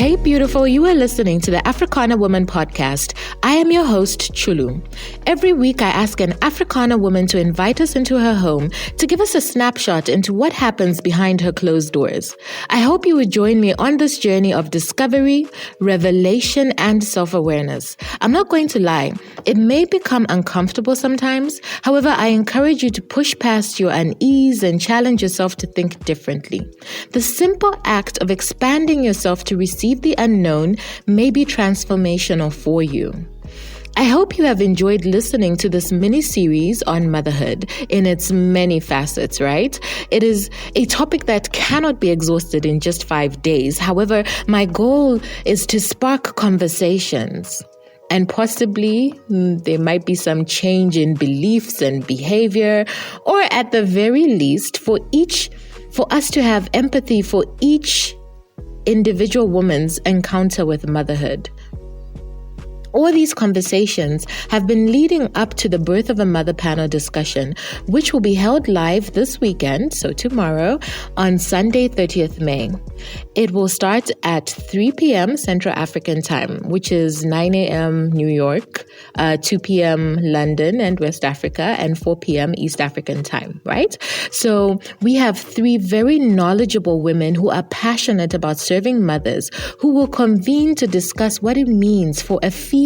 Hey, beautiful, you are listening to the Africana Woman podcast. I am your host, Chulu. Every week, I ask an Africana woman to invite us into her home to give us a snapshot into what happens behind her closed doors. I hope you would join me on this journey of discovery, revelation, and self-awareness. I'm not going to lie, it may become uncomfortable sometimes. However, I encourage you to push past your unease and challenge yourself to think differently. The simple act of expanding yourself to receive the unknown may be transformational for you. I hope you have enjoyed listening to this mini-series on motherhood in its many facets, right? It is a topic that cannot be exhausted in just 5 days. However, my goal is to spark conversations. And possibly there might be some change in beliefs and behavior, or at the very least, for us to have empathy for each individual woman's encounter with motherhood. All these conversations have been leading up to the Birth of a Mother panel discussion, which will be held live this weekend, so tomorrow, on Sunday, 30th May. It will start at 3 p.m. Central African time, which is 9 a.m. New York, 2 p.m. London and West Africa, and 4 p.m. East African time, right? So we have 3 very knowledgeable women who are passionate about serving mothers, who will convene to discuss what it means for a female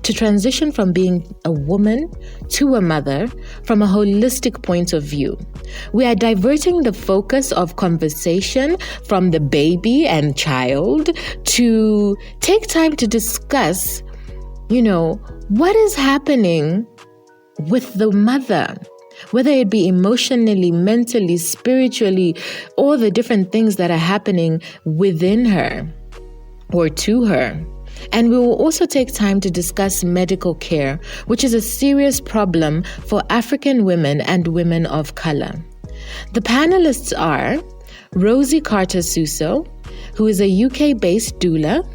to transition from being a woman to a mother from a holistic point of view. We are diverting the focus of conversation from the baby and child to take time to discuss, what is happening with the mother, whether it be emotionally, mentally, spiritually, all the different things that are happening within her or to her. And we will also take time to discuss medical care, which is a serious problem for African women and women of color. The panelists are Rosie Carter-Suso, who is a UK-based doula,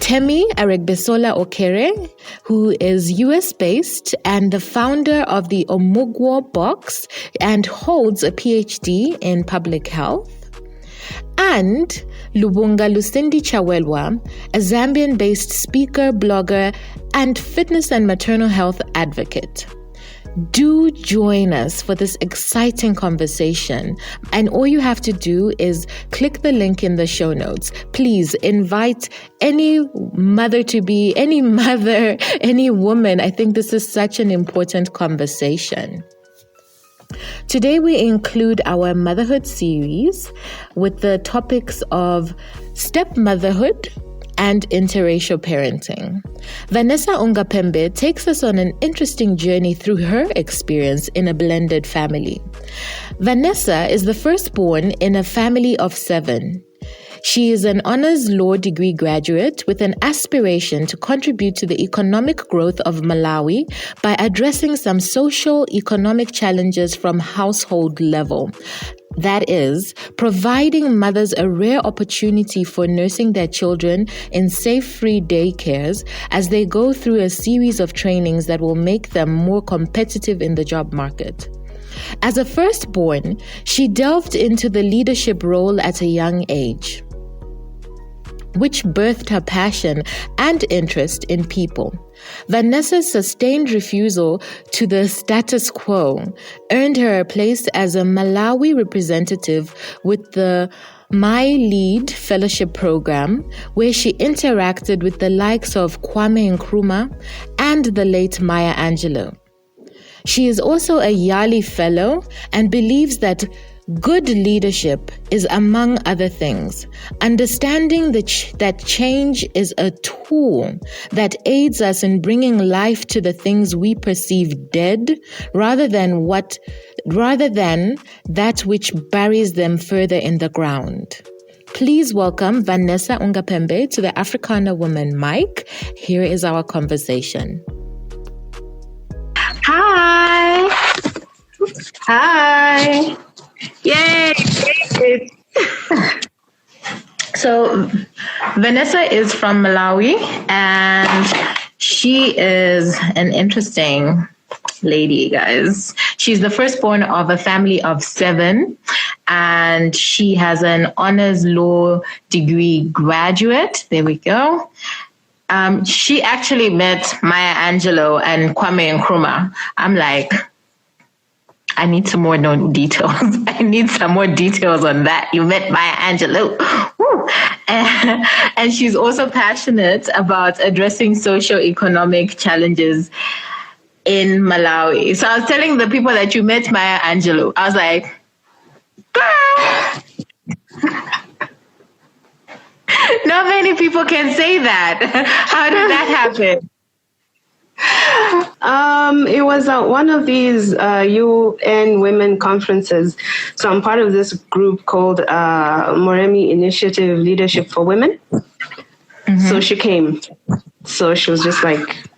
Temi Aregbesola Okere, who is US-based and the founder of the Omugwo Box and holds a PhD in public health, and Lubunga Lucindy Chawelwa, a Zambian-based speaker, blogger, and fitness and maternal health advocate. Do join us for this exciting conversation. And all you have to do is click the link in the show notes. Please invite any mother-to-be, any mother, any woman. I think this is such an important conversation. Today we include our motherhood series with the topics of stepmotherhood and interracial parenting. Vanessa Ungapembe takes us on an interesting journey through her experience in a blended family. Vanessa is the firstborn in a family of 7. She is an honors law degree graduate with an aspiration to contribute to the economic growth of Malawi by addressing some social economic challenges from household level. That is, providing mothers a rare opportunity for nursing their children in safe, free daycares as they go through a series of trainings that will make them more competitive in the job market. As a firstborn, she delved into the leadership role at a young age, which birthed her passion and interest in people. Vanessa's sustained refusal to the status quo earned her a place as a Malawi representative with the My Lead Fellowship Program, where she interacted with the likes of Kwame Nkrumah and the late Maya Angelou. She is also a Yali Fellow and believes that good leadership is, among other things, understanding that change is a tool that aids us in bringing life to the things we perceive dead, rather than that which buries them further in the ground. Please welcome Vanessa Ungapembe to the Africana Woman mic. Here is our conversation. Hi. Hi. Yay! So Vanessa is from Malawi, and she is an interesting lady, guys. She's the firstborn of a family of 7, and she has an honors law degree graduate. There we go. She actually met Maya Angelou and Kwame Nkrumah. I'm like, I need some more details. I need some more details on that. You met Maya Angelou. Woo. And she's also passionate about addressing socio-economic challenges in Malawi. So I was telling the people that you met Maya Angelou. I was like, not many people can say that. How did that happen? It was one of these UN women conferences. So I'm part of this group called Moremi Initiative Leadership for Women. Mm-hmm. So she came. So she was just like,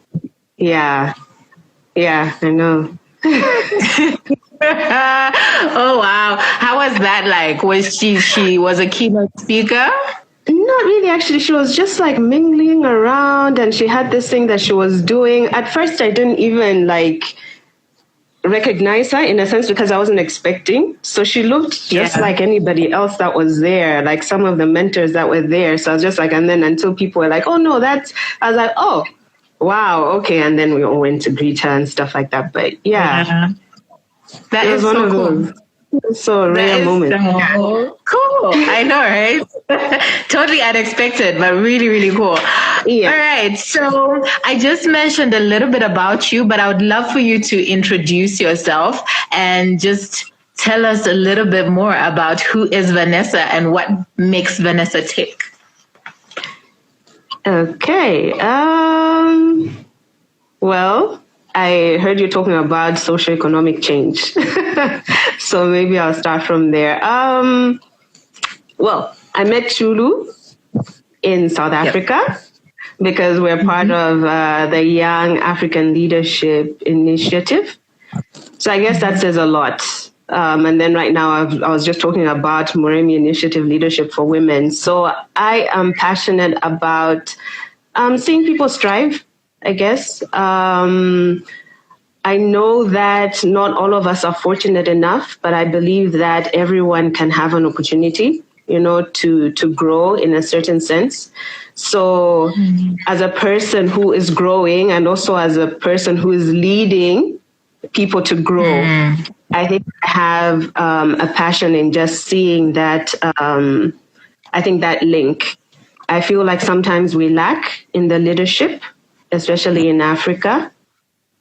yeah, I know. Oh, wow. How was that like? Was she was a keynote speaker? Not really, actually. She was just like mingling around, and she had this thing that she was doing. At first, I didn't even like recognize her in a sense because I wasn't expecting. So she looked just like anybody else that was there, like some of the mentors that were there. So I was just like, and then until people were like, oh no, I was like, oh, wow, okay. And then we all went to greet her and stuff like that. But that is one of those. So rare moment. So cool. I know, right? Totally unexpected, but really, really cool. Yeah. All right. So I just mentioned a little bit about you, but I would love for you to introduce yourself and just tell us a little bit more about who is Vanessa and what makes Vanessa tick. Okay. Well, I heard you talking about socioeconomic change. So maybe I'll start from there. Well, I met Chulu in South Africa because we're part of the Young African Leadership Initiative. So I guess that says a lot. And then right now I was just talking about Moremi Initiative Leadership for Women. So I am passionate about seeing people strive, I guess. I know that not all of us are fortunate enough, but I believe that everyone can have an opportunity, to grow in a certain sense. So as a person who is growing and also as a person who is leading people to grow, I think I have a passion in just seeing that, I think that link. I feel like sometimes we lack in the leadership, especially in Africa.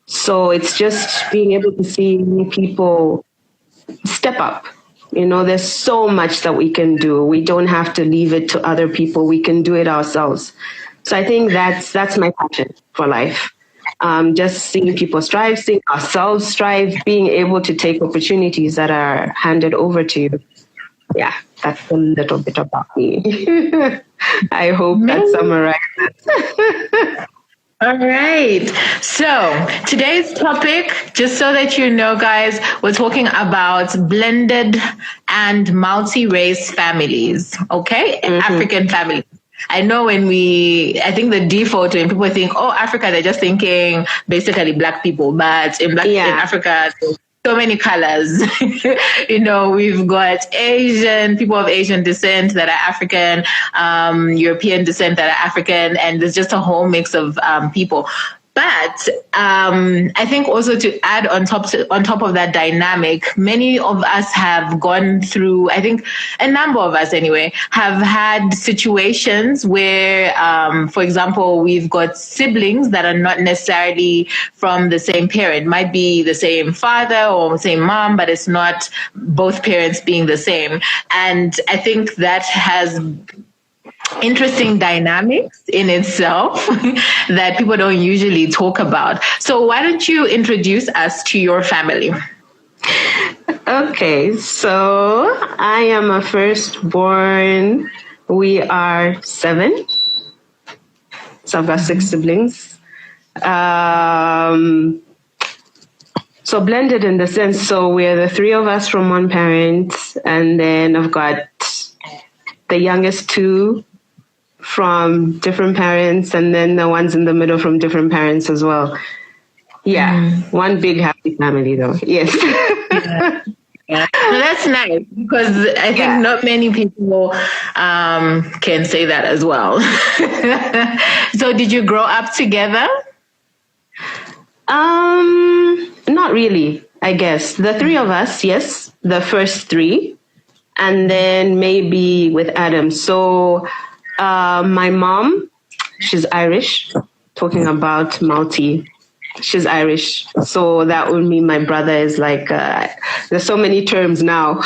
So it's just being able to see people step up. There's so much that we can do. We don't have to leave it to other people. We can do it ourselves. So I think that's my passion for life. Just seeing people strive, seeing ourselves strive, being able to take opportunities that are handed over to you. Yeah, that's a little bit about me. I hope that summarizes. All right. So today's topic, just so that you know, guys, we're talking about blended and multi-race families, okay? African families. I know I think the default when people think, oh, Africa, they're just thinking basically Black people, but in Africa, so many colors. We've got Asian, people of Asian descent that are African, European descent that are African, and there's just a whole mix of people. But I think also to add on top of that dynamic, many of us have gone through, I think a number of us anyway, have had situations where, for example, we've got siblings that are not necessarily from the same parent, might be the same father or same mom, but it's not both parents being the same. And I think that has interesting dynamics in itself that people don't usually talk about. So why don't you introduce us to your family? Okay, so I am a firstborn. We are 7. So I've got 6 siblings. So blended in the sense, so we're the 3 of us from one parent, and then I've got the youngest 2 from different parents, and then the ones in the middle from different parents as well. Yeah, one big happy family though. Yes. Yeah. So that's nice because I think not many people can say that as well. So did you grow up together? Not really, I guess. The three of us, yes, the first three, and then maybe with Adam. So my mom, she's Irish, talking about Malti. She's Irish. So that would mean my brother is like, there's so many terms now,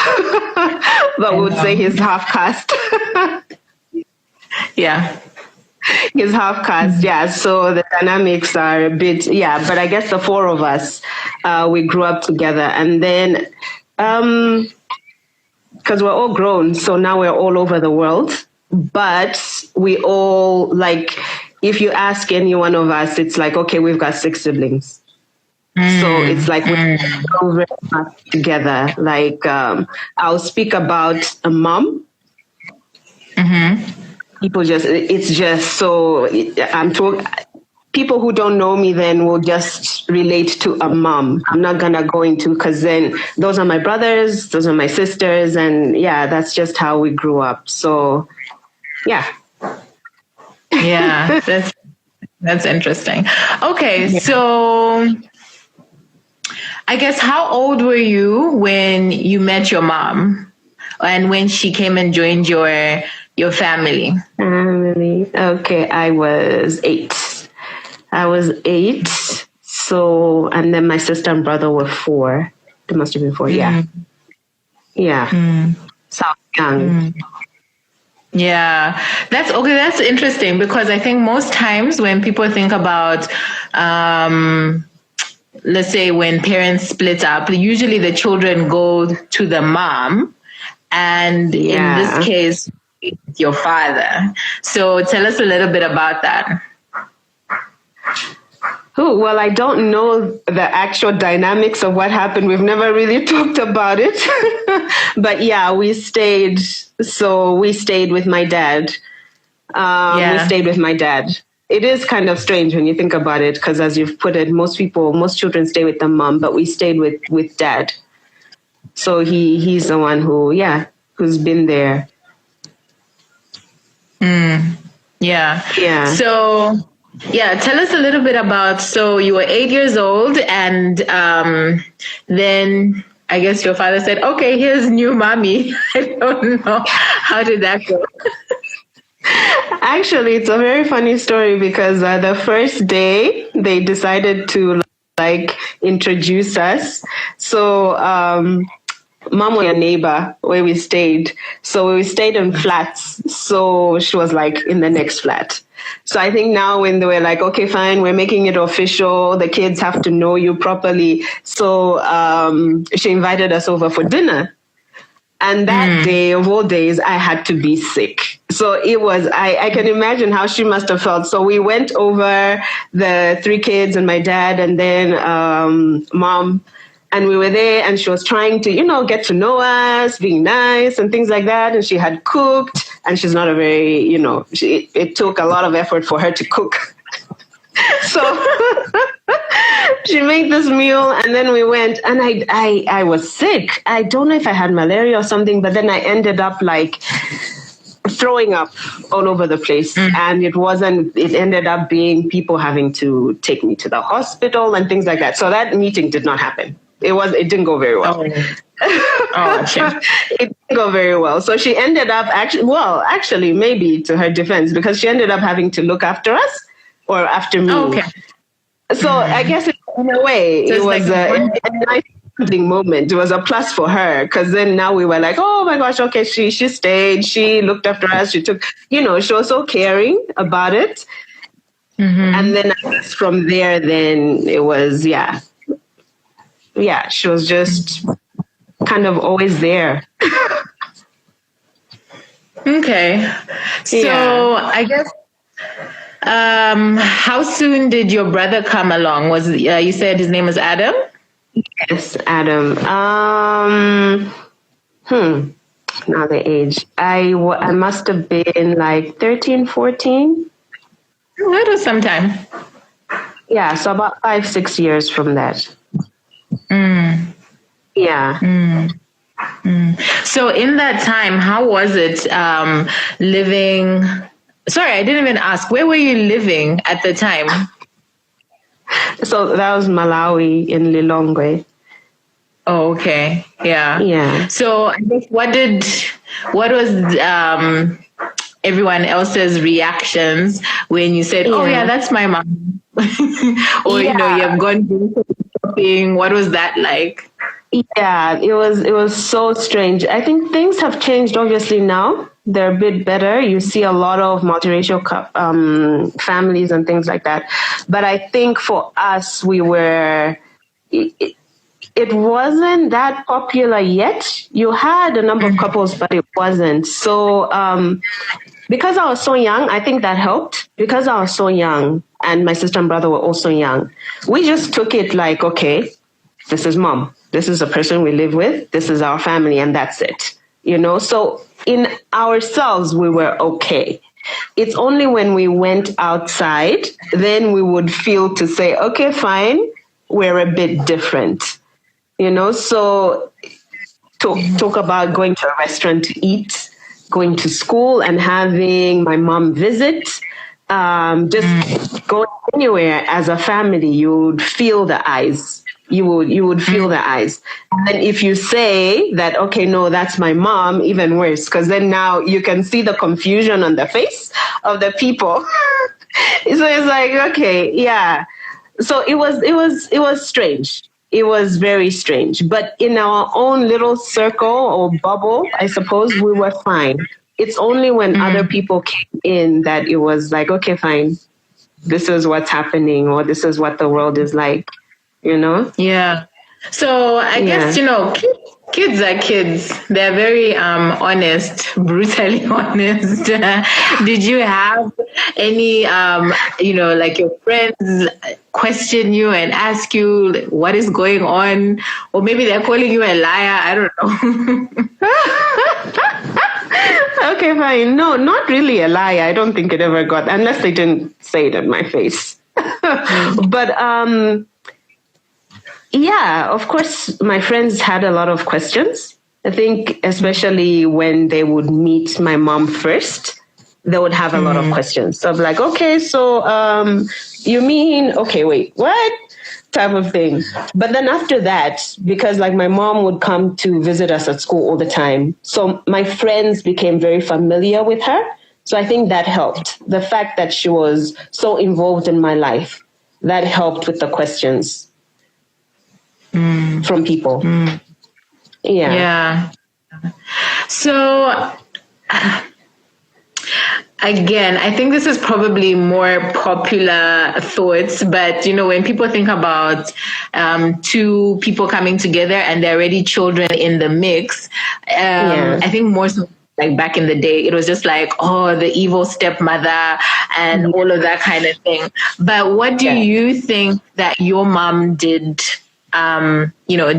but we would say he's half caste. Yeah. He's half caste, yeah. So the dynamics are a bit, but I guess the four of us, we grew up together. And then, because we're all grown, so now we're all over the world. But we all, like, if you ask any one of us, it's like, okay, we've got 6 siblings. So it's like we're all very much together. Like, I'll speak about a mom. People it's just so, people who don't know me then will just relate to a mom. I'm not going to go into, because then those are my brothers, those are my sisters. And that's just how we grew up. So, yeah, that's interesting. Okay, so I guess how old were you when you met your mom and when she came and joined your family? Okay, I was 8. So, and then my sister and brother were 4. They must have been 4. Yeah. So young. Yeah, that's interesting because I think most times when people think about, let's say when parents split up, usually the children go to the mom, and in this case, your father. So tell us a little bit about that. Oh, well, I don't know the actual dynamics of what happened. We've never really talked about it. But we stayed. So we stayed with my dad. We stayed with my dad. It is kind of strange when you think about it, because as you've put it, most children stay with the mom, but we stayed with dad. So he's the one who's been there. Yeah. So, tell us a little bit about, so you were 8 years old and then I guess your father said, okay, here's new mommy. I don't know. How did that go? Actually, it's a very funny story because the first day they decided to introduce us. So, Mom was a neighbor where we stayed. So we stayed in flats. So she was in the next flat. So I think now when they were like, okay, fine, we're making it official. The kids have to know you properly. So she invited us over for dinner. And that day of all days, I had to be sick. So it was, I can imagine how she must have felt. So we went over, the 3 kids and my dad and then Mom. And we were there and she was trying to, get to know us, being nice and things like that. And she had cooked and she's not a very, it took a lot of effort for her to cook. So she made this meal and then we went and I was sick. I don't know if I had malaria or something, but then I ended up throwing up all over the place. And it ended up being people having to take me to the hospital and things like that. So that meeting did not happen. It didn't go very well. It didn't go very well. So she ended up actually, maybe to her defense, because she ended up having to look after us or after me. Okay. So I guess in a way, it was a nice moment. It was a plus for her because then now we were like, oh my gosh, okay, she stayed, she looked after us, she took, she was so caring about it. And then I guess from there, then it was, she was just kind of always there. Okay. So I guess, how soon did your brother come along? You said his name was Adam? Yes, Adam. Now the age. I must have been 13, 14. That was some time. Yeah, so about 5-6 years from that. Yeah. So in that time, how was it living? Sorry, I didn't even ask. Where were you living at the time? So that was Malawi in Lilongwe. Oh, okay. Yeah. Yeah. So I guess what was everyone else's reactions when you said, "Oh yeah, that's my mom," or you have gone shopping? What was that like? Yeah, it was so strange. I think things have changed obviously now. They're a bit better. You see a lot of multiracial families and things like that. But I think for us, it wasn't that popular yet. You had a number of couples, but it wasn't. So because I was so young, I think that helped. Because I was so young and my sister and brother were also young, we just took it like, okay, this is mom. This is the person we live with. This is our family, and that's it. So in ourselves, we were okay. It's only when we went outside, then we would feel to say, okay, fine, we're a bit different. So talk about going to a restaurant to eat, going to school and having my mom visit, just going anywhere as a family, you would feel the eyes. You would feel the eyes. And then if you say that, okay, no, that's my mom, even worse, because then now you can see the confusion on the face of the people. So it's like, okay, yeah. So it was strange. It was very strange. But in our own little circle or bubble, I suppose we were fine. It's only when other people came in that it was like, okay, fine. This is what's happening, or this is what the world is like. Yeah. So I guess, kids are kids. They're very honest, brutally honest. Did you have any, like your friends question you and ask you what is going on? Or maybe they're calling you a liar. I don't know. Okay, fine. No, not really a liar. I don't think it ever got, unless they didn't say it in my face. But, yeah, of course, my friends had a lot of questions. I think especially when they would meet my mom first, they would have a lot of questions. So I'm like, okay, so you mean, okay, wait, what type of thing? But then after that, because like my mom would come to visit us at school all the time, so my friends became very familiar with her. So I think that helped. The fact that she was so involved in my life, that helped with the questions. From people. Yeah. So again, I think this is probably more popular thoughts, but when people think about two people coming together and there are already children in the mix, I think more so like back in the day, it was just like, oh, the evil stepmother and all of that kind of thing. But what do you think that your mom did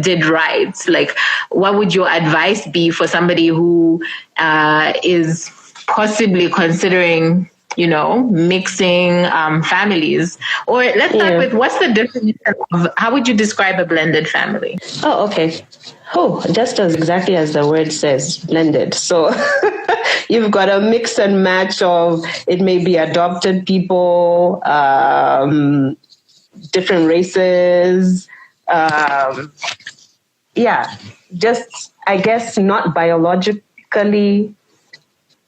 did right? Like, what would your advice be for somebody who is possibly considering, mixing families? Or let's start with, what's the definition of, how would you describe a blended family? Oh, okay. Oh, just exactly as the word says, blended. So you've got a mix and match of, it may be adopted people, different races, just, I guess, not biologically.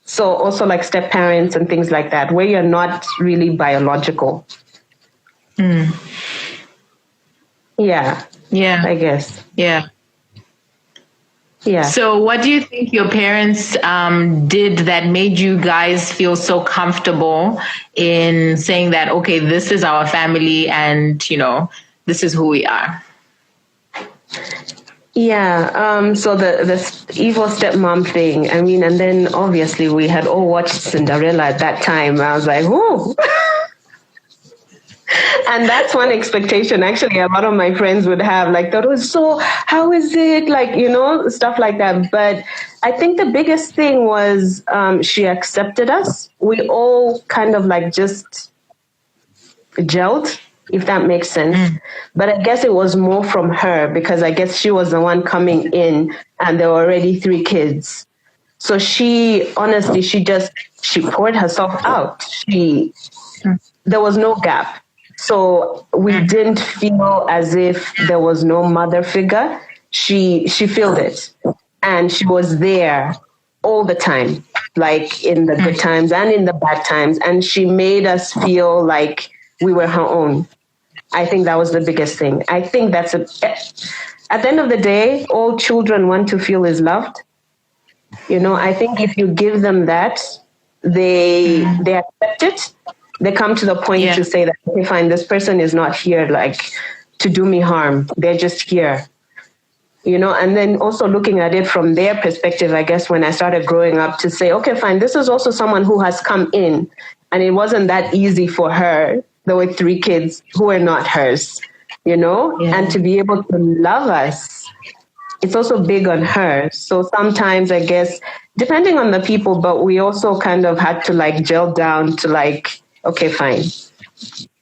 So also like step parents and things like that, where you're not really biological. Yeah. I guess. Yeah. Yeah. So what do you think your parents did that made you guys feel so comfortable in saying that, okay, this is our family and, this is who we are? Yeah, so the evil stepmom thing, I mean, and then obviously we had all watched Cinderella at that time. I was like, whoa. And that's one expectation actually a lot of my friends would have, like, that was so, how is it, like, stuff like that. But I think the biggest thing was she accepted us. We all kind of like just gelled. if that makes sense. But I guess it was more from her because I guess she was the one coming in and there were already 3 kids. So she honestly, she poured herself out. There was no gap. So we didn't feel as if there was no mother figure. She felt it. And she was there all the time, like in the good times and in the bad times. And she made us feel like we were her own. I think that was the biggest thing. I think at the end of the day, all children want to feel is loved. You know, I think if you give them that, they accept it. They come to the point to say that, okay, fine, this person is not here like to do me harm. They're just here. You know, and then also looking at it from their perspective, I guess when I started growing up to say, okay, fine, this is also someone who has come in and it wasn't that easy for her. There were 3 kids who were not hers, you know, and to be able to love us, it's also big on her. So sometimes I guess, depending on the people, but we also kind of had to like gel down to like, okay, fine.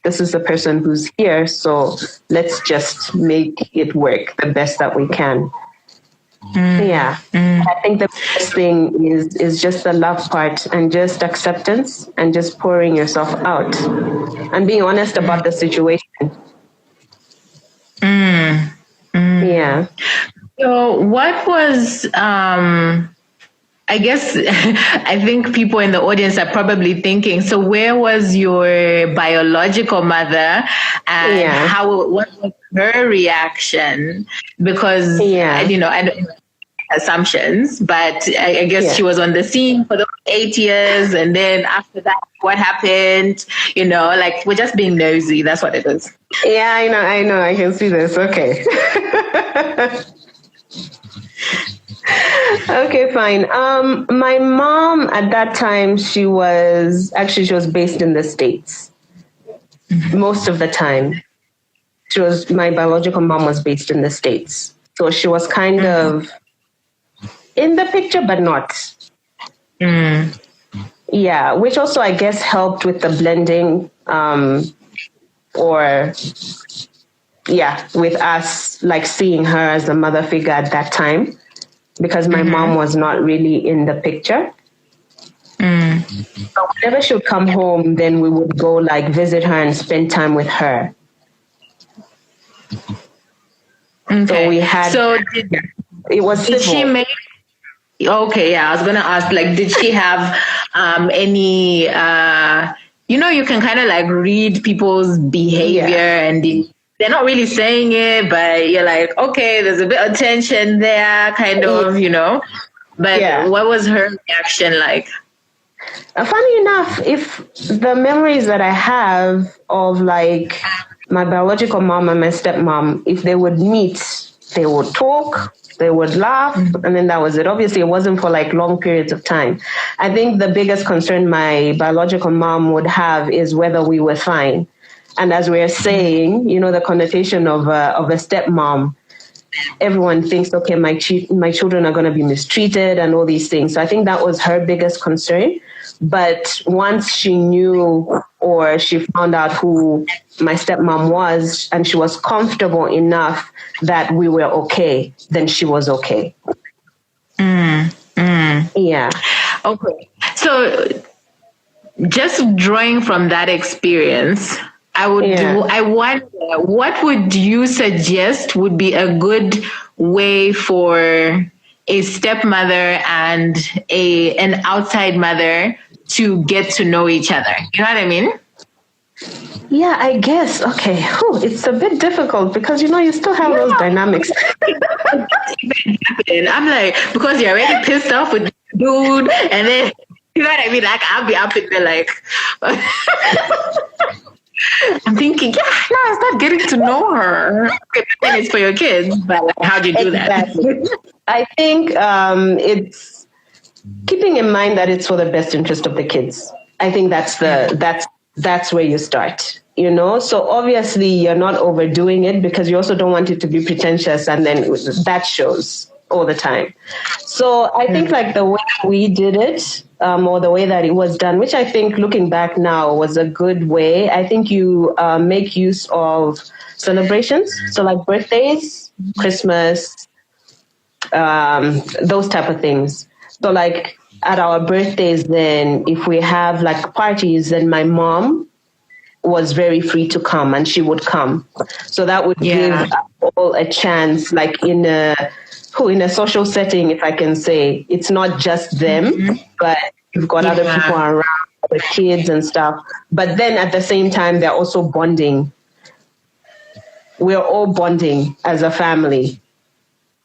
This is the person who's here, so let's just make it work the best that we can. I think the best thing is just the love part and just acceptance and just pouring yourself out and being honest about the situation. Yeah. So what was, I guess, I think people in the audience are probably thinking, so where was your biological mother and what was her reaction? Because, you know, I don't know assumptions, but I guess she was on the scene for the 8 years. And then after that, what happened? You know, like we're just being nosy. That's what it is. Yeah, I know. I can see this. Okay. Okay, fine. My mom at that time, she was based in the States. Most of the time. My biological mom was based in the States. So she was kind of in the picture, but not. Yeah, which also, I guess, helped with the blending with us, like seeing her as the mother figure at that time. Because my mom was not really in the picture. But whenever she would come home, then we would go like visit her and spend time with her. Okay. So we had. It was. Did civil. She make? Okay, yeah. I was gonna ask, like, did she have any? You know, you can kind of like read people's behavior and they're not really saying it, but you're like, okay, there's a bit of tension there, kind of, you know. But what was her reaction like? Funny enough, if the memories that I have of like my biological mom and my stepmom, if they would meet, they would talk, they would laugh, and then that was it. Obviously, it wasn't for like long periods of time. I think the biggest concern my biological mom would have is whether we were fine. And as we're saying, you know, the connotation of a stepmom, everyone thinks, okay, my children are going to be mistreated and all these things. So I think that was her biggest concern. But once she knew or she found out who my stepmom was and she was comfortable enough that we were okay, then she was okay. Yeah. Okay. So just drawing from that experience, I wonder, what would you suggest would be a good way for a stepmother and an outside mother to get to know each other? You know what I mean? Yeah, I guess. Okay. It's a bit difficult because, you know, you still have those dynamics. I'm like, because you're already pissed off with the dude, and then, you know what I mean? Like, I'll be up in there like... I'm thinking, I start getting to know her. Okay, then it's for your kids, but like, how do you do that? I think it's keeping in mind that it's for the best interest of the kids. I think that's where you start, you know? So obviously you're not overdoing it because you also don't want it to be pretentious and then that shows all the time. So I think like the way we did it or the way that it was done, which I think looking back now was a good way. I think you make use of celebrations. So like birthdays, Christmas, those type of things. So like at our birthdays, then if we have like parties, then my mom was very free to come and she would come. So that would give us all a chance, like in a social setting, if I can say. It's not just them, but you've got other people around, the kids and stuff. But then at the same time, they're also bonding. We're all bonding as a family.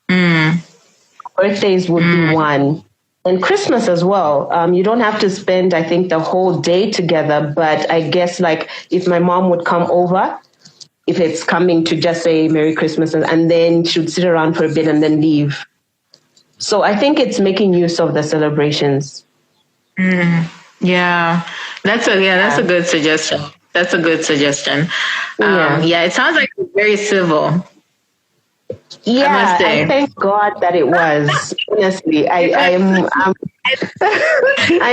Birthdays would be one. And Christmas as well. You don't have to spend, I think, the whole day together. But I guess like if my mom would come over, if it's coming to just say Merry Christmas, and then she would sit around for a bit and then leave. So I think it's making use of the celebrations. Yeah, that's a good suggestion. That's a good suggestion. It sounds like it's very civil. Yeah, I thank God that it was. Honestly, I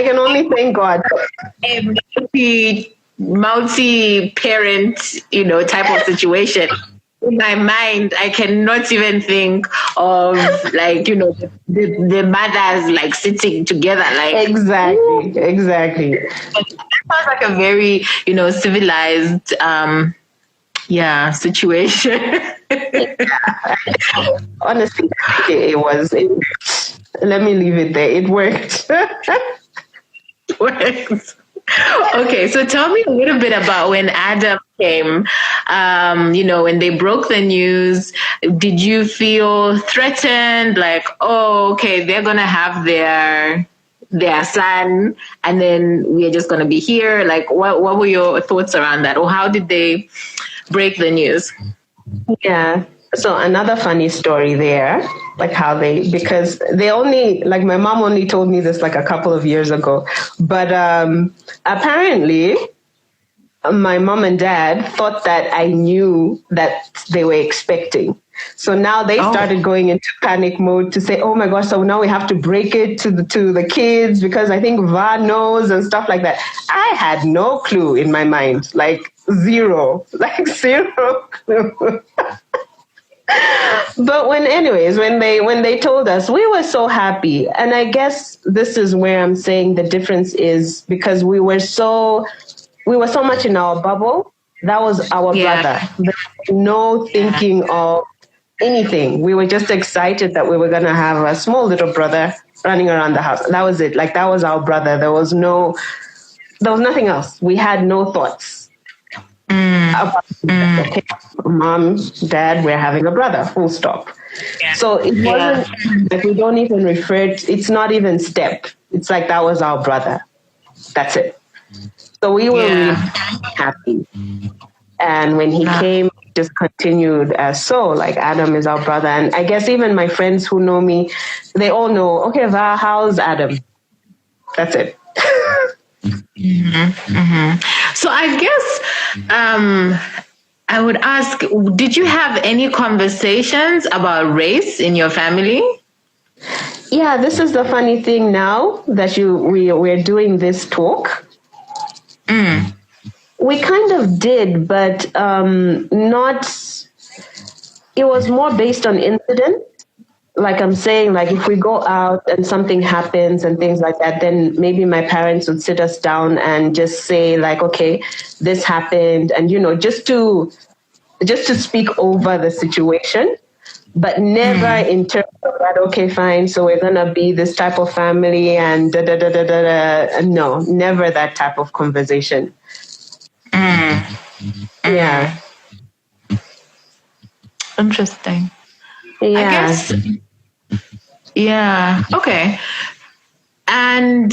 can only thank God. Multi-parent, type of situation. In my mind, I cannot even think of like, the mothers like sitting together. Like exactly. That sounds like a very, civilized, situation. Honestly, it was. Let me leave it there. It worked. Okay, so tell me a little bit about when Adam came, when they broke the news. Did you feel threatened? Like, oh, okay, they're going to have their son and then we're just going to be here. Like, what were your thoughts around that? Or how did they break the news? Yeah. So another funny story there, like because they only, like my mom only told me this like a couple of years ago, but apparently my mom and dad thought that I knew that they were expecting. So now they started going into panic mode to say, oh my gosh, so now we have to break it to the kids because I think Va knows and stuff like that. I had no clue in my mind, like zero clue. But when they told us, we were so happy. And I guess this is where I'm saying the difference is because we were so much in our bubble. That was our brother. There was no thinking of anything. We were just excited that we were going to have a small little brother running around the house. That was it. Like that was our brother. There was nothing else. We had no thoughts. Okay, mom, dad, we're having a brother, full stop. So it wasn't like we don't even it's not even step. It's like that was our brother. That's it. So we were really happy. And when he came, just continued as so, like Adam is our brother. And I guess even my friends who know me, they all know, okay, Va, how's Adam? That's it. So I guess I would ask, did you have any conversations about race in your family? Yeah, this is the funny thing now that we're doing this talk. We kind of did, but not. It was more based on incident. Like I'm saying, like if we go out and something happens and things like that, then maybe my parents would sit us down and just say like, okay, this happened. And, just to speak over the situation, but never in terms of that, okay, fine. So we're going to be this type of family and da, da, da, da, da, da. No, never that type of conversation. Yeah. Interesting. Yeah. I guess. Yeah. Okay. And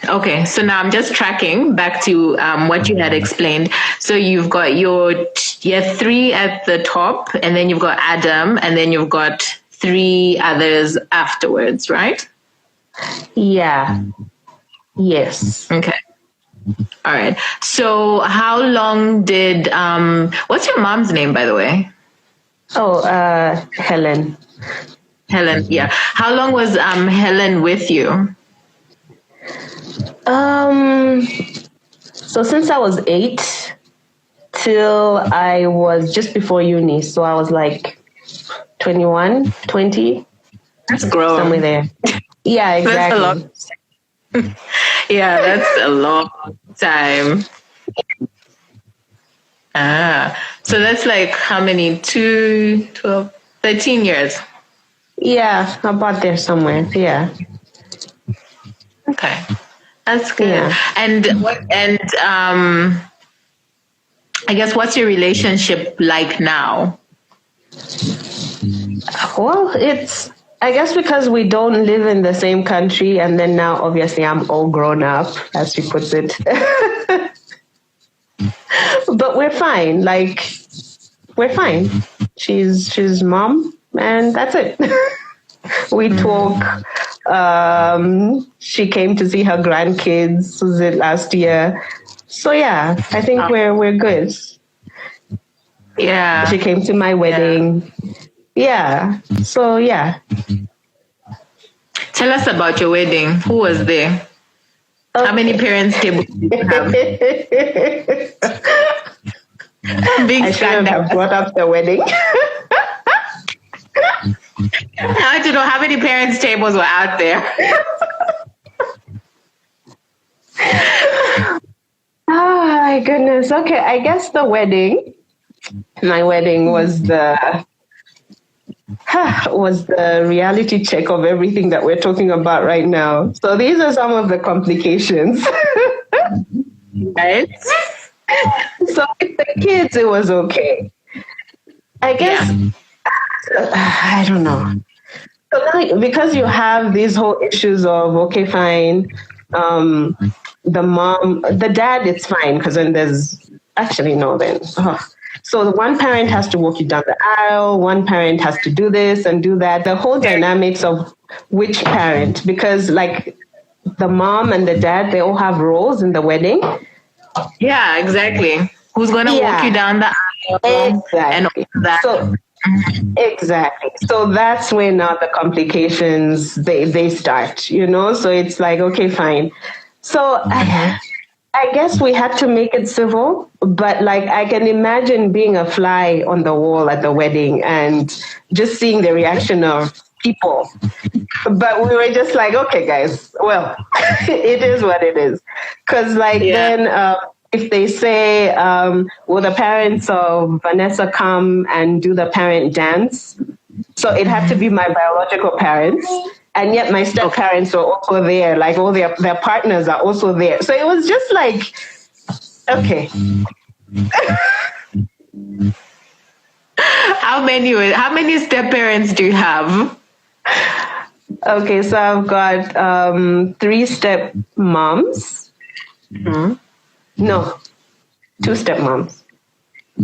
okay. So now I'm just tracking back to what you had explained. So you've got your three at the top, and then you've got Adam, and then you've got three others afterwards, right? Yeah. Yes. Okay. All right. So how long did what's your mom's name, by the way? Oh, Helen. Helen. Yeah. How long was Helen with you? So since I was 8 till I was just before uni, so I was like 21, 20. That's grown. Somewhere there. Yeah, exactly. That's a lot. Yeah, that's a long time. So that's like how many? 2, 12, 13 years. Yeah, about there somewhere. Yeah. Okay. That's good. Yeah. And I guess what's your relationship like now? Well, I guess because we don't live in the same country, and then now obviously I'm all grown up, as she puts it. But we're fine. Like, we're fine. She's mom, and that's it. We talk. She came to see her grandkids, was it last year? So yeah, I think we're good. Yeah. She came to my wedding. Yeah. So yeah. Tell us about your wedding. Who was there? Okay. How many parents tables did you have? Big I shouldn't have brought up the wedding. I want to know how many parents' tables were out there. Oh my goodness. Okay, I guess my wedding was the reality check of everything that we're talking about right now. So these are some of the complications. Right? So with the kids, it was okay. I guess, I don't know. So because you have these whole issues of, okay, fine, the dad, it's fine, because then there's, actually no then. So the one parent has to walk you down the aisle, one parent has to do this and do that. The whole dynamics of which parent, because like the mom and the dad, they all have roles in the wedding. Yeah, exactly. Who's going to walk you down the aisle? Exactly. And all that. So, exactly. So that's when the complications, they start, you know? So it's like, okay, fine. So I guess we had to make it civil, but like I can imagine being a fly on the wall at the wedding and just seeing the reaction of people. But we were just like, okay, guys, well, it is what it is. Because then if they say, will the parents of Vanessa come and do the parent dance? So it had to be my biological parents. And yet my step parents were also there, like all their partners are also there. So it was just like, okay. How many step parents do you have? Okay, so I've got 3 step moms. Mm-hmm. No, 2 step moms.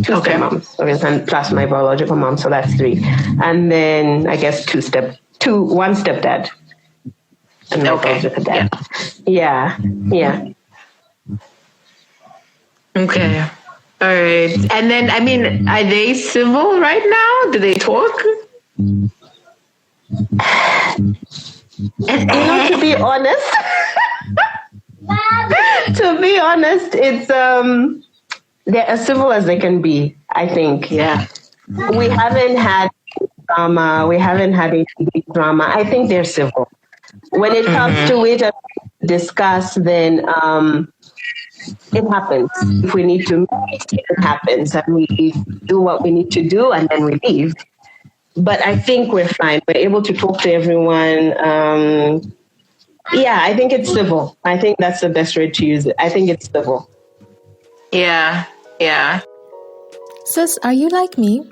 2 step moms, and plus my biological mom, so that's 3. And then I guess 1 step dad. And my biological dad. Yeah. Okay. All right. And then, I mean, are they civil right now? Do they talk? To be honest, it's they're as civil as they can be, I think. Yeah. We haven't had drama. We haven't had any big drama. I think they're civil. When it comes to it, discuss, then it happens. If we need to meet, it happens. And we do what we need to do, and then we leave. But I think we're fine. We're able to talk to everyone. I think it's civil. I think that's the best way to use it. I think it's civil. Yeah. Sis, are you like me?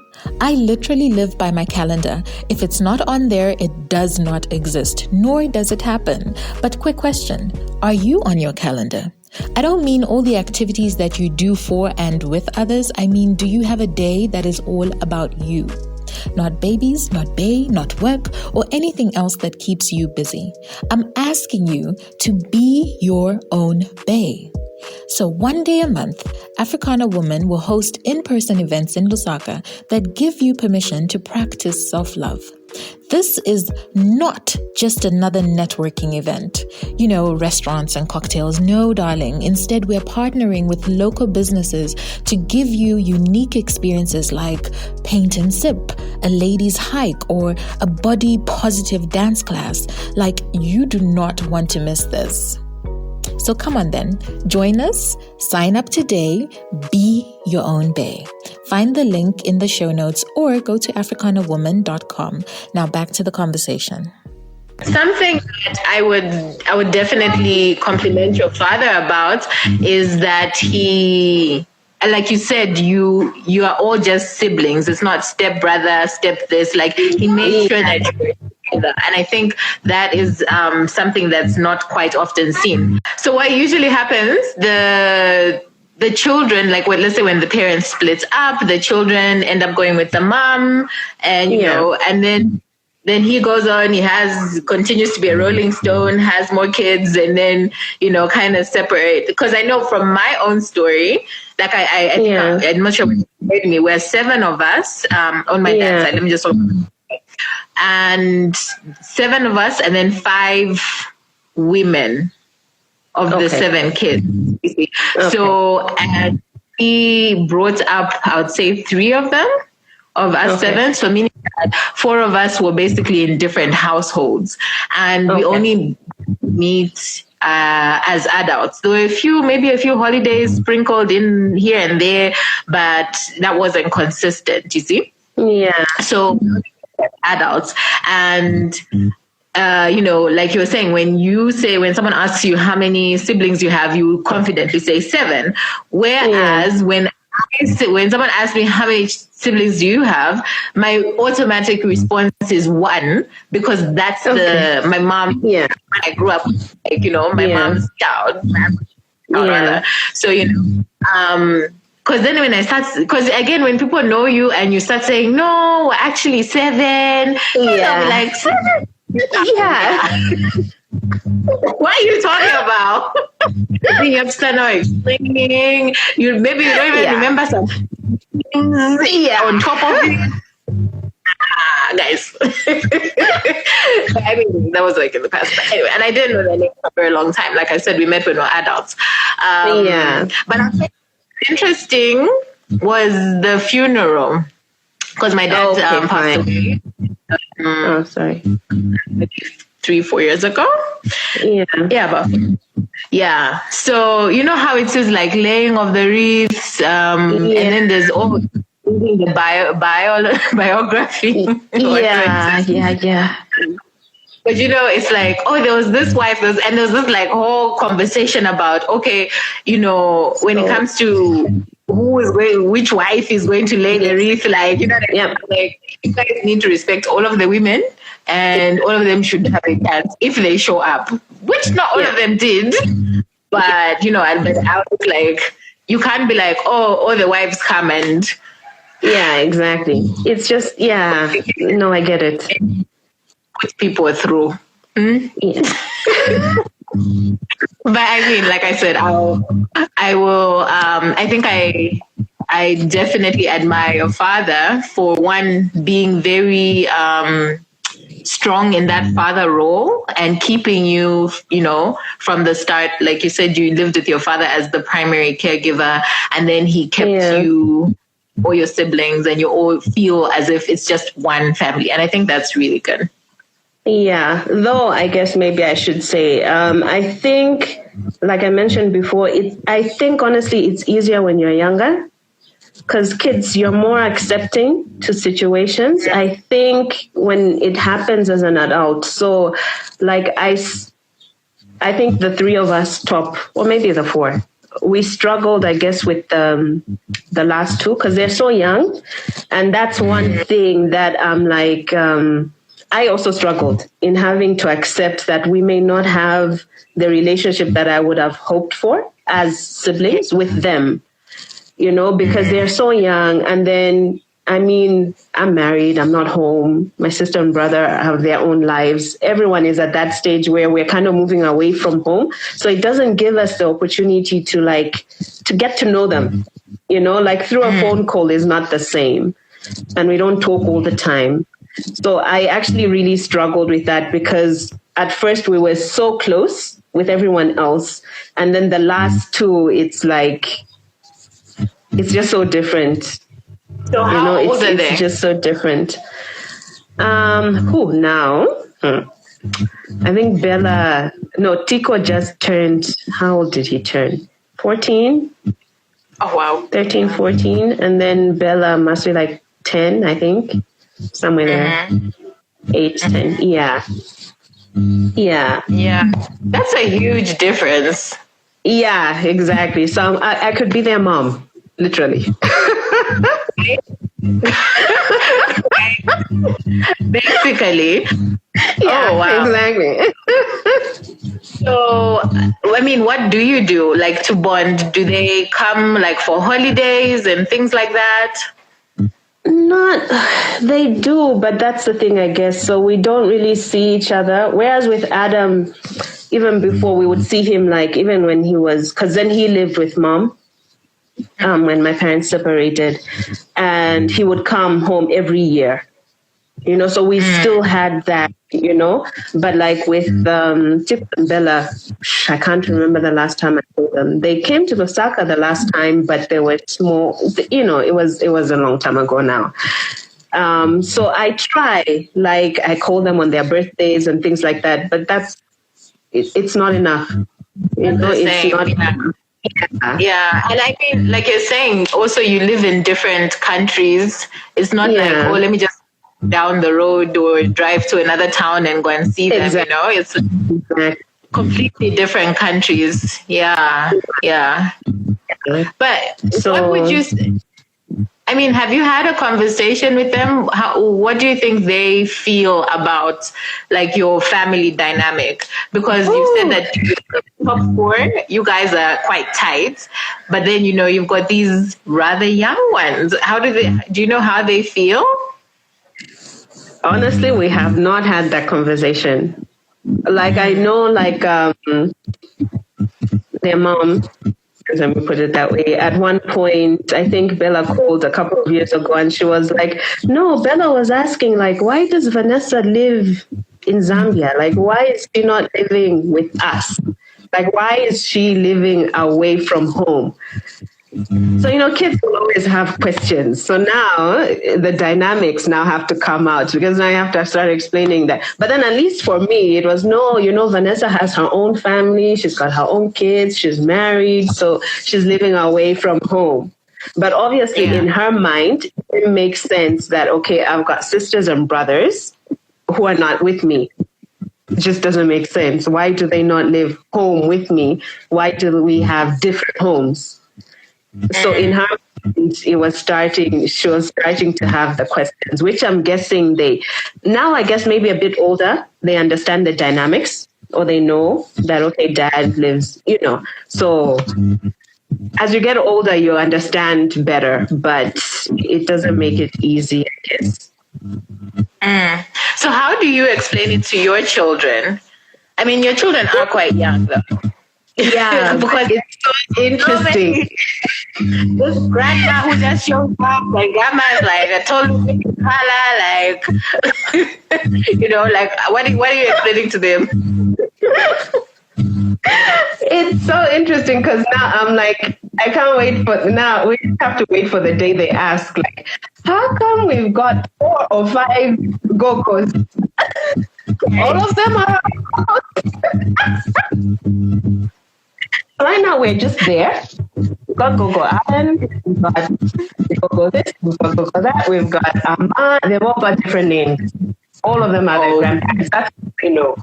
I literally live by my calendar. If it's not on there, it does not exist, nor does it happen. But quick question, are you on your calendar? I don't mean all the activities that you do for and with others. I mean, do you have a day that is all about you? Not babies, not bae, not work, or anything else that keeps you busy. I'm asking you to be your own bae. So one day a month, Africana Woman will host in-person events in Lusaka that give you permission to practice self-love. This is not just another networking event. Restaurants and cocktails. No, darling. Instead, we're partnering with local businesses to give you unique experiences like paint and sip, a ladies' hike, or a body positive dance class. Like, you do not want to miss this. So come on then, join us, sign up today, be your own bae. Find the link in the show notes or go to africanawoman.com. Now back to the conversation. Something that I would definitely compliment your father about is that he, like you said, you are all just siblings. It's not step brother, step this. Like, he made sure that you were together. And I think that is something that's not quite often seen. So what usually happens, the children, like let's say when the parents split up, the children end up going with the mom, and and then he goes on, continues to be a Rolling Stone, has more kids, and then, kind of separate. Because I know from my own story, like I think I'm not sure what you heard me, we're 7 of us on my dad's side. Let me just and 7 of us, and then 5 women of the 7 kids. Okay. So, and he brought up, I would say, 3 of them, of us 7. So meaning that 4 of us were basically in different households, and we only meet as adults. There were maybe a few holidays sprinkled in here and there, but that wasn't consistent, you see? Yeah. So adults, and like you were saying, when someone asks you how many siblings you have, you confidently say 7. Whereas when someone asks me how many siblings do you have, my automatic response is 1, because that's my mom. Yeah, I grew up like, my mom's child. So because then because again, when people know you and you start saying, no, actually 7, I'm like, 7? Yeah. What are you talking about? You have to start now explaining. You don't even remember some things on top of it. Guys. I mean, that was like in the past. But anyway, and I didn't know their name for a very long time. Like I said, we met when we were adults. But I think interesting was the funeral, because my dad passed away. Sorry. 3-4 years ago. So how it is, like laying of the wreaths, and then there's all the biography. But it's like, there was this wife, and there's this like whole conversation about, when it comes to which wife is going to lay the wreath, like, like, you guys need to respect all of the women, and all of them should have a chance if they show up, which not all of them did. But, I was like, you can't be like, all the wives come and... Yeah, exactly. It's just, no, I get it. Put people through. Yeah. But I mean, like I said, I will, I think I definitely admire your father for, one, being very strong in that father role and keeping you, from the start. Like you said, you lived with your father as the primary caregiver, and then he kept you, or your siblings, and you all feel as if it's just one family. And I think that's really good. Yeah, though I guess maybe I should say, I think, like I mentioned before, I think honestly it's easier when you're younger, because kids, you're more accepting to situations. I think when it happens as an adult, so like I think the 3 of us top, or maybe the 4, we struggled, I guess, with the last 2, because they're so young. And that's one thing that I'm like... I also struggled in having to accept that we may not have the relationship that I would have hoped for as siblings with them, because they're so young. And then I mean, I'm married, I'm not home. My sister and brother have their own lives. Everyone is at that stage where we're kind of moving away from home. So it doesn't give us the opportunity to get to know them. You know, like through a phone call is not the same. And we don't talk all the time. So I actually really struggled with that because at first we were so close with everyone else. And then the last two, it's just so different. So how old are they? It's just so different. Who now? I think Tico just turned, how old did he turn? 14? Oh, wow. 13, 14. And then Bella must be like 10, I think. Somewhere there. 8, 10. Yeah. Yeah. Yeah. That's a huge difference. Yeah, exactly. So I could be their mom, literally. Basically. Yeah, oh, wow. Exactly. So, I mean, what do you do, like, to bond? Do they come, like, for holidays and things like that? They do, but that's the thing, I guess. So we don't really see each other. Whereas with Adam, even before, we would see him, like, even when because then he lived with mom when my parents separated, and he would come home every year. You know, so we still had that, you know, but like with Tip and Bella, I can't remember the last time I saw them. They came to Lusaka the last time, but they were small, you know, it was a long time ago now. So I try, like I call them on their birthdays and things like that, but it's not enough. You know, it's not enough. Yeah, and I mean, like you're saying, also you live in different countries. It's not like, oh, let me just down the road or drive to another town and go and see them, you know? It's completely different countries. Yeah. But what would you say? I mean, have you had a conversation with them? What do you think they feel about, like, your family dynamic? Because you said that top 4, you guys are quite tight, but then, you know, you've got these rather young ones. Do you know how they feel? Honestly, we have not had that conversation. Like, I know, like, their mom, let me put it that way. At one point, I think Bella called a couple of years ago and she was like, no, Bella was asking, like, why does Vanessa live in Zambia? Like, why is she not living with us? Like, why is she living away from home? So, you know, kids will always have questions. So now the dynamics now have to come out because now I have to start explaining that. But then at least for me, it was, no, you know, Vanessa has her own family. She's got her own kids. She's married. So she's living away from home. But obviously in her mind, it makes sense that, okay, I've got sisters and brothers who are not with me. It just doesn't make sense. Why do they not live home with me? Why do we have different homes? So in her, she was starting to have the questions, which I'm guessing now I guess maybe a bit older, they understand the dynamics or they know that, okay, dad lives, you know. So as you get older, you understand better, but it doesn't make it easy, I guess. So how do you explain it to your children? I mean, your children are quite young, though. Yeah, because it's so interesting. This grandma who just showed up, like grandma's like a total color, like you know, like what are you explaining to them? It's so interesting because now I'm like, I can't wait now we have to wait for the day they ask, like, how come we've got 4 or 5 Gokos? All of them are right now we're just there. We've got Gogo Allen, we've got Gogo this, we've got Gogo that, we've got Amma. They've all got different names. All of them are their grandparents. That's what we know.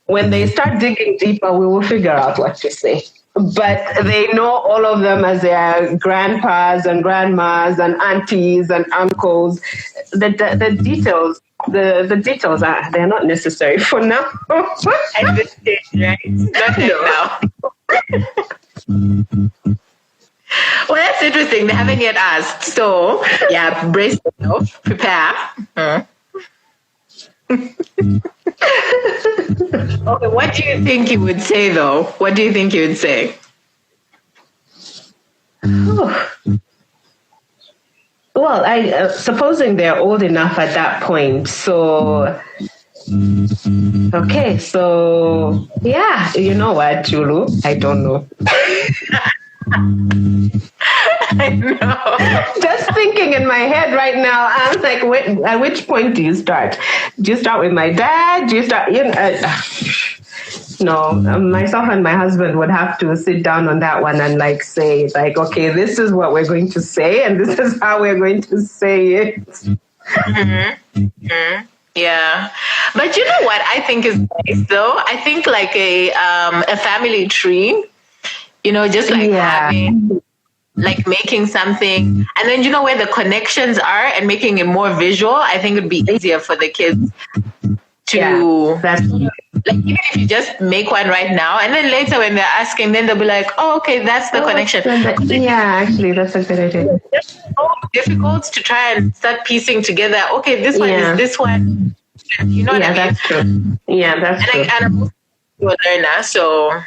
When they start digging deeper, we will figure out what to say. But they know all of them as their grandpas and grandmas and aunties and uncles. The details, the details they're not necessary for now. At this stage, right? Not now. Well, that's interesting. They haven't yet asked. So, yeah, brace yourself, prepare. Okay, what do you think you would say, though? What do you think you would say? Well, I supposing they're old enough at that point. So, okay. So, yeah, you know what, Chulu? I don't know. I know. Just thinking in my head right now, I'm like, at which point do you start? Do you start with my dad? Do you start, no, myself and my husband would have to sit down on that one and like say, like, okay, this is what we're going to say, and this is how we're going to say it. Mm-hmm. Mm-hmm. Yeah, but you know what I think is nice though? I think like a family tree, just like having, like making something, and then where the connections are and making it more visual. I think it'd be easier for the kids to like, even if you just make one right now, and then later when they're asking, then they'll be like, oh, okay, that's the connection. Actually, that's a good idea. It's so difficult to try and start piecing together. Okay, this one is this one. You know what I mean? That's true. Yeah, that's true. And I'm a learner, so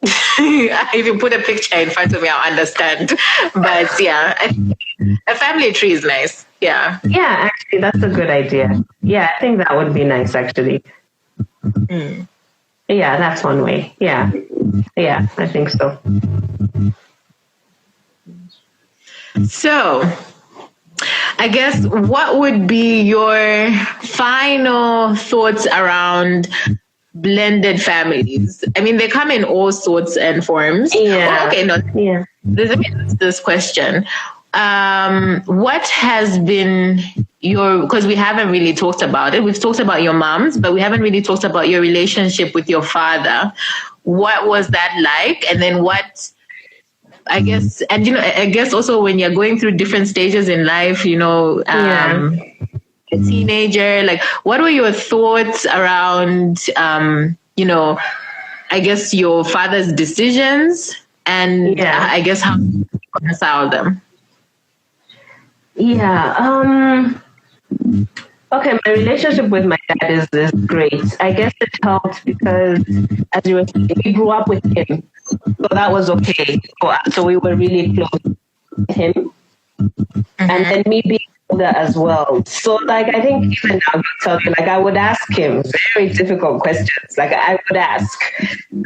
if you put a picture in front of me, I'll understand. But yeah, I think a family tree is nice. Yeah. Yeah, actually, that's a good idea. Yeah, I think that would be nice, actually. Mm. Yeah, that's one way. Yeah. Yeah, I think so. So, I guess what would be your final thoughts around blended families? I mean, they come in all sorts and forms. Yeah. Let me ask this question. What has been because we haven't really talked about it. We've talked about your moms, but we haven't really talked about your relationship with your father. What was that like? And then I guess also when you're going through different stages in life, a teenager, like what were your thoughts around, I guess your father's decisions and I guess how you reconcile them? Yeah. Okay, my relationship with my dad is great. I guess it helped because, as you were saying, we grew up with him, so that was okay. So we were really close with him, and then me being older as well. So, like, I think even now, I would ask him very difficult questions. Like, I would ask,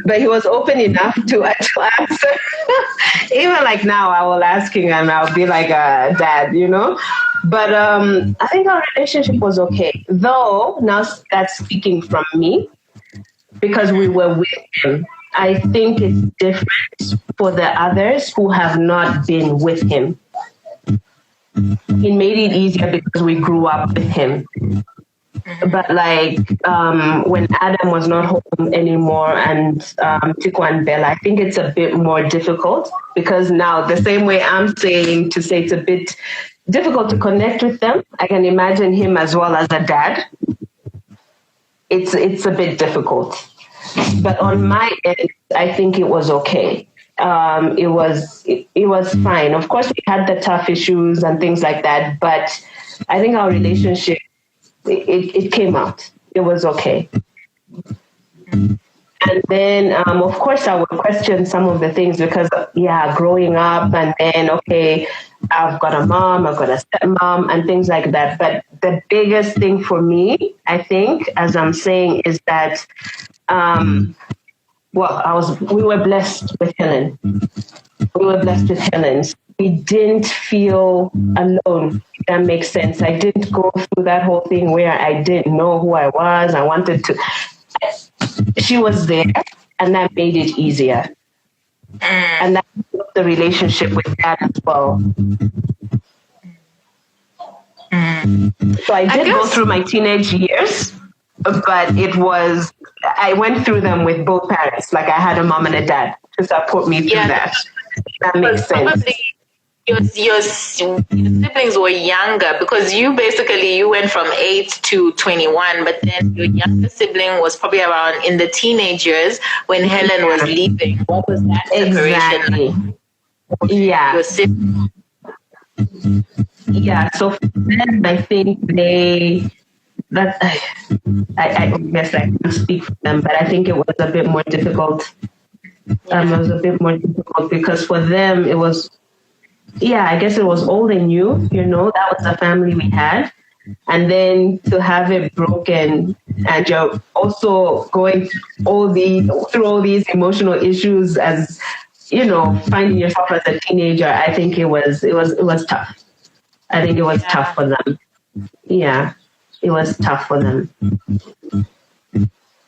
but he was open enough to answer. Even like now, I will ask him, and I'll be like, "Dad," But I think our relationship was okay. Though, now that's speaking from me, because we were with him. I think it's different for the others who have not been with him. It made it easier because we grew up with him. But like when Adam was not home anymore and Tikwa and Bella, I think it's a bit more difficult because now the same way I'm saying to say it's a bit difficult to connect with them. I can imagine him as well as a dad. It's a bit difficult. But on my end, I think it was okay. It was fine. Of course, we had the tough issues and things like that, but I think our relationship, it came out. It was okay. And then, of course, I would question some of the things because, growing up and then, okay, I've got a mom, I've got a stepmom and things like that. But the biggest thing for me, I think, as I'm saying, is that, we were blessed with Helen. We didn't feel alone, if that makes sense. I didn't go through that whole thing where I didn't know who I was. I wanted to. She was there, and that made it easier. And that helped the relationship with Dad as well. So I did go through my teenage years, but I went through them with both parents. Like I had a mom and a dad to support me through that. That makes sense. Your siblings were younger because you went from 8 to 21, but then your younger sibling was probably around in the teenage years when Helen was leaving. What was that separation like? Yeah. your siblings? Yeah. So for them, I think I guess I can't speak for them, but I think it was a bit more difficult. It was a bit more difficult because for them it was, I guess it was all they knew. That was the family we had. And then to have it broken, and you're also going through all these emotional issues as finding yourself as a teenager. I think it was tough. I think it was tough for them. Yeah, it was tough for them.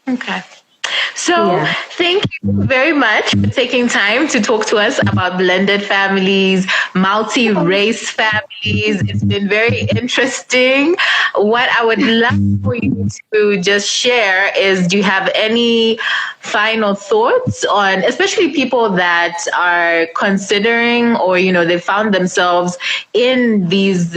Okay. So thank you very much for taking time to talk to us about blended families, multi-race families. It's been very interesting. What I would love for you to just share is, do you have any final thoughts on, especially people that are considering, or, they found themselves in these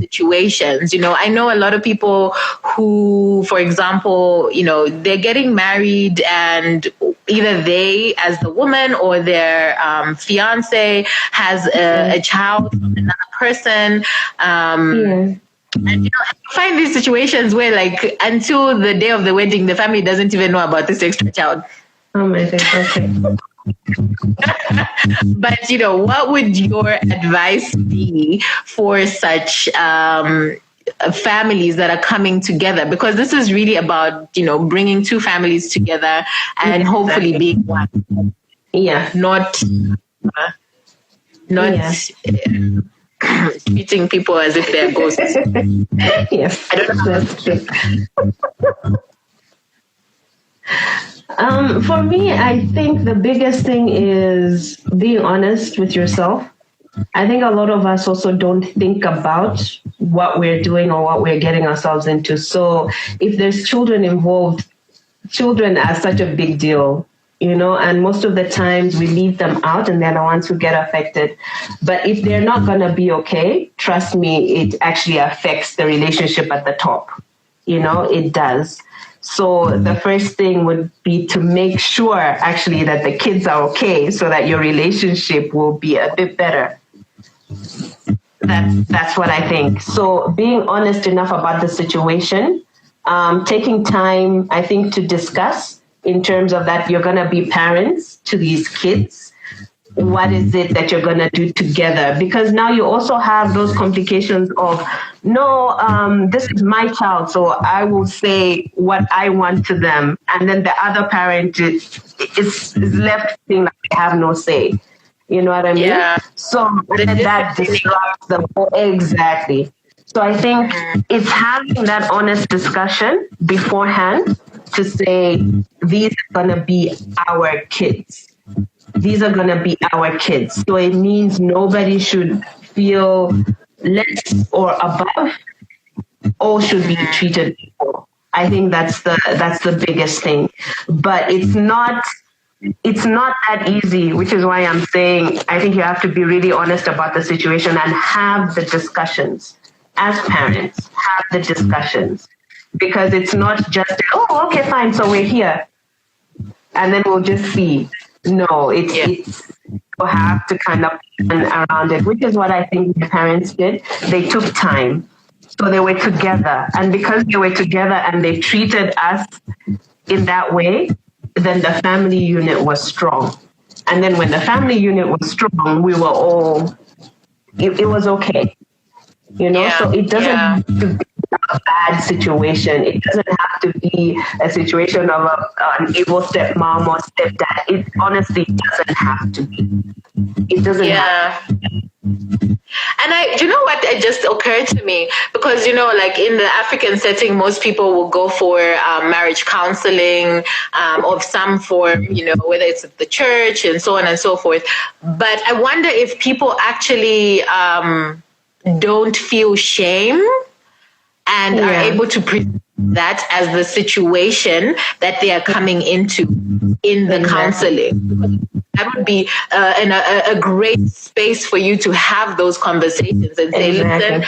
situations? I know a lot of people who, for example, they're getting married, and either they, as the woman, or their fiance has a child from another person. And you find these situations where, like, until the day of the wedding, the family doesn't even know about this extra child. Oh my God. Okay. But what would your advice be for such families that are coming together? Because this is really about bringing two families together and hopefully being one. Not treating people as if they're ghosts. Yes, I don't know. that's true. For me, I think the biggest thing is being honest with yourself. I think a lot of us also don't think about what we're doing or what we're getting ourselves into. So if there's children involved, children are such a big deal, and most of the times we leave them out and they're the ones who get affected. But if they're not going to be okay, trust me, it actually affects the relationship at the top. It does. So the first thing would be to make sure actually that the kids are okay, so that your relationship will be a bit better. That's what I think. So being honest enough about the situation, taking time, I think, to discuss in terms of that you're going to be parents to these kids. What is it that you're going to do together? Because now you also have those complications of, this is my child, so I will say what I want to them. And then the other parent is left feeling like they have no say. You know what I mean? Yeah. So that disrupts the whole. Exactly. So I think it's having that honest discussion beforehand to say, these are going to be our kids. These are going to be our kids. So it means nobody should feel less or above. All should be treated equal. I think that's the biggest thing. But it's not that easy, which is why I'm saying I think you have to be really honest about the situation and have the discussions. As parents, have the discussions. Because it's not just, okay, fine, so we're here. And then we'll just see. No, it's you have to kind of plan around it, which is what I think the parents did. They took time. So they were together. And because they were together and they treated us in that way, then the family unit was strong. And then when the family unit was strong, we were all, it was okay. So it doesn't have to be a bad situation. It doesn't have to be a situation of an evil stepmom or stepdad. It honestly doesn't have to be. It doesn't have to be. And you know what? It just occurred to me because, like in the African setting, most people will go for marriage counseling of some form, whether it's at the church and so on and so forth. But I wonder if people actually don't feel shame and are able to present that as the situation that they are coming into in the counseling. That would be a great space for you to have those conversations and say, listen,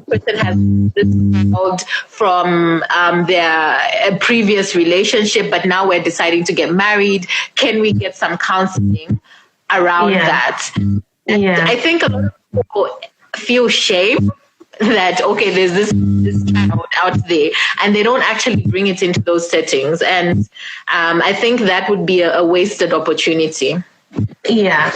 this person has this child from their previous relationship, but now we're deciding to get married. Can we get some counseling? around that. And I think a lot of people feel shame that, okay, there's this child out there, and they don't actually bring it into those settings. And I think that would be a wasted opportunity. Yeah.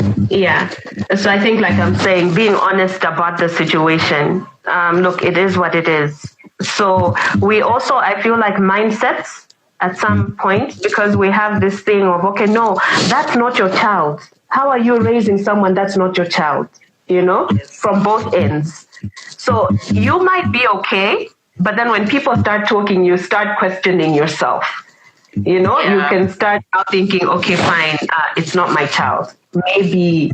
So I think, like I'm saying, being honest about the situation. Look, it is what it is. So we also, I feel like mindsets at some point, because we have this thing of, okay, no, that's not your child. How are you raising someone that's not your child? You know, from both ends. So you might be okay, but then when people start talking, you start questioning yourself. You know, you can start out thinking, okay, fine, it's not my child. Maybe.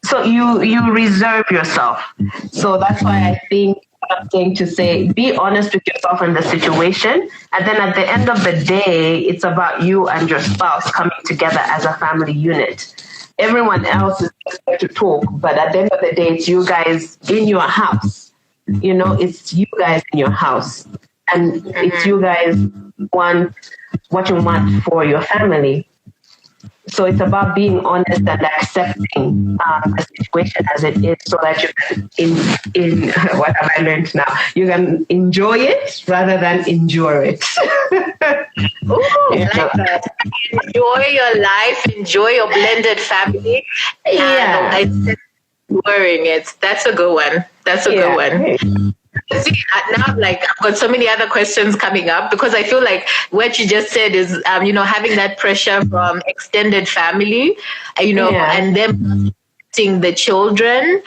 So you reserve yourself. So that's why I think I'm saying to say, be honest with yourself in the situation. And then at the end of the day, it's about you and your spouse coming together as a family unit. Everyone else is just there to talk, but at the end of the day, it's you guys in your house. You know, it's you guys in your house, and it's you guys want what you want for your family. So it's about being honest and accepting the situation as it is, so that you can, in what have I learned now? You can enjoy it rather than endure it. Ooh, I like that. Enjoy your life, enjoy your blended family. Enduring it. That's a good one. Good one. See, now I've got so many other questions coming up, because I feel like what you just said is, having that pressure from extended family, and them seeing the children.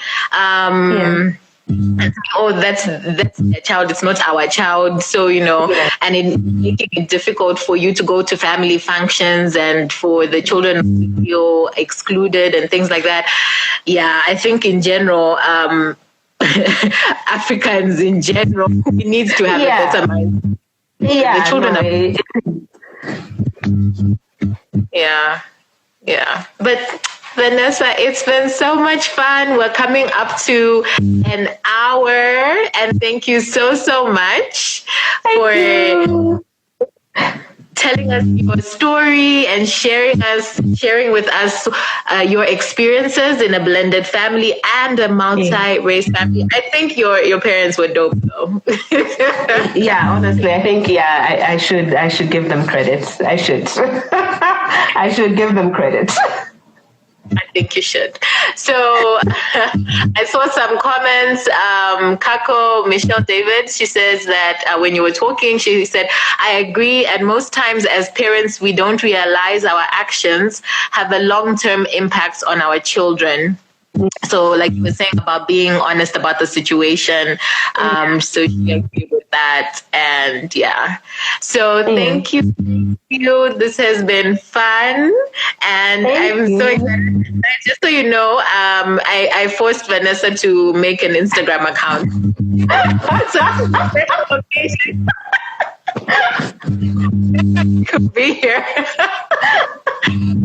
Oh, that's their child. It's not our child. So, and it making it difficult for you to go to family functions and for the children to feel excluded and things like that. Yeah, I think in general, Africans in general, we need to have a better mind. The children But Vanessa, it's been so much fun. We're coming up to an hour, and thank you so much for telling us your story and sharing with us your experiences in a blended family and a multi-race family. I think your parents were dope, though. Yeah, honestly, I think I should give them credit. I should give them credit. I think you should. So I saw some comments. Kako Michelle David, she says that when you were talking, she said, I agree. And most times as parents, we don't realize our actions have a long-term impact on our children. So like you were saying about being honest about the situation. So she agreed with that. And so thank you. This has been fun. And I'm so excited. Just so you know, I forced Vanessa to make an Instagram account. Could be here.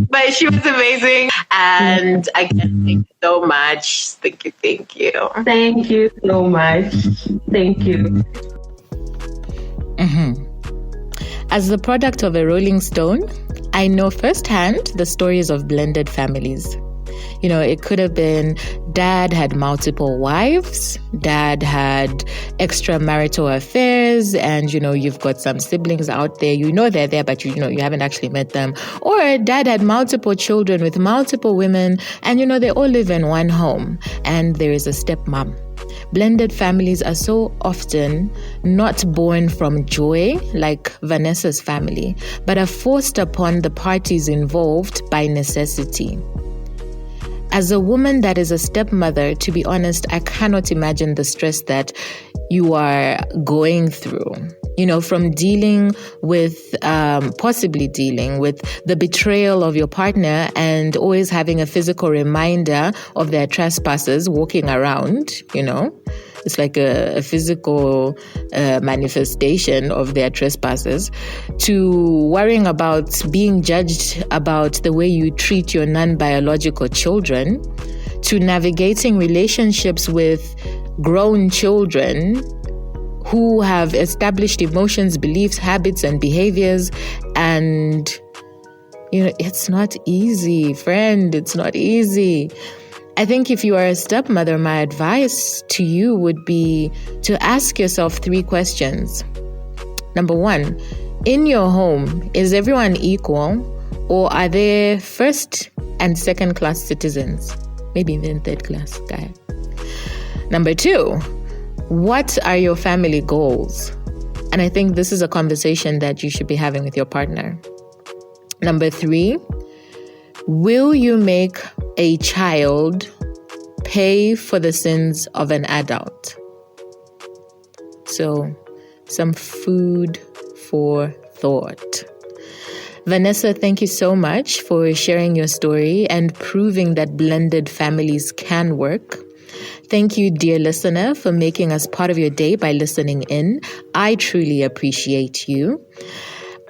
But she was amazing, and I can't thank you so much. Thank you. Thank you so much. Thank you. As the product of a Rolling Stone, I know firsthand the stories of blended families. It could have been dad had multiple wives, dad had extramarital affairs, and, you've got some siblings out there, they're there, but, you haven't actually met them. Or dad had multiple children with multiple women, and, they all live in one home, and there is a stepmom. Blended families are so often not born from joy like Vanessa's family, but are forced upon the parties involved by necessity. As a woman that is a stepmother, to be honest, I cannot imagine the stress that you are going through. From possibly dealing with the betrayal of your partner and always having a physical reminder of their trespasses walking around, It's like a physical manifestation of their trespasses, to worrying about being judged about the way you treat your non-biological children, to navigating relationships with grown children who have established emotions, beliefs, habits, and behaviors, and It's not easy, friend. It's not easy. I think if you are a stepmother, my advice to you would be to ask yourself 3 questions. Number 1, in your home, is everyone equal, or are there first and second class citizens? Maybe even third class guy. Number 2, what are your family goals? And I think this is a conversation that you should be having with your partner. Number 3, will you make a child pay for the sins of an adult? So, some food for thought. Vanessa, thank you so much for sharing your story and proving that blended families can work. Thank you, dear listener, for making us part of your day by listening in. I truly appreciate you.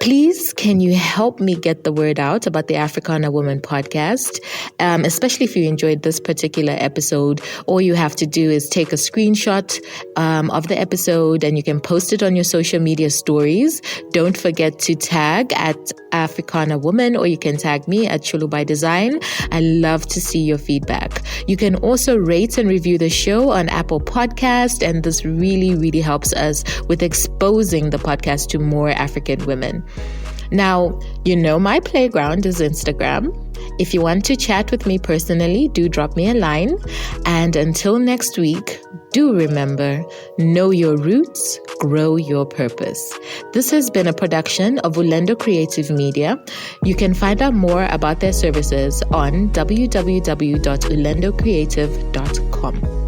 Please, can you help me get the word out about the Africana Woman podcast? Especially if you enjoyed this particular episode, all you have to do is take a screenshot of the episode and you can post it on your social media stories. Don't forget to tag at Africana Woman, or you can tag me at Chulu by Design. I love to see your feedback. You can also rate and review the show on Apple Podcast, and this really, really helps us with exposing the podcast to more African women. Now, my playground is Instagram. If you want to chat with me personally, do drop me a line. And until next week, do remember, know your roots, grow your purpose. This has been a production of Ulendo Creative Media. You can find out more about their services on www.ulendocreative.com.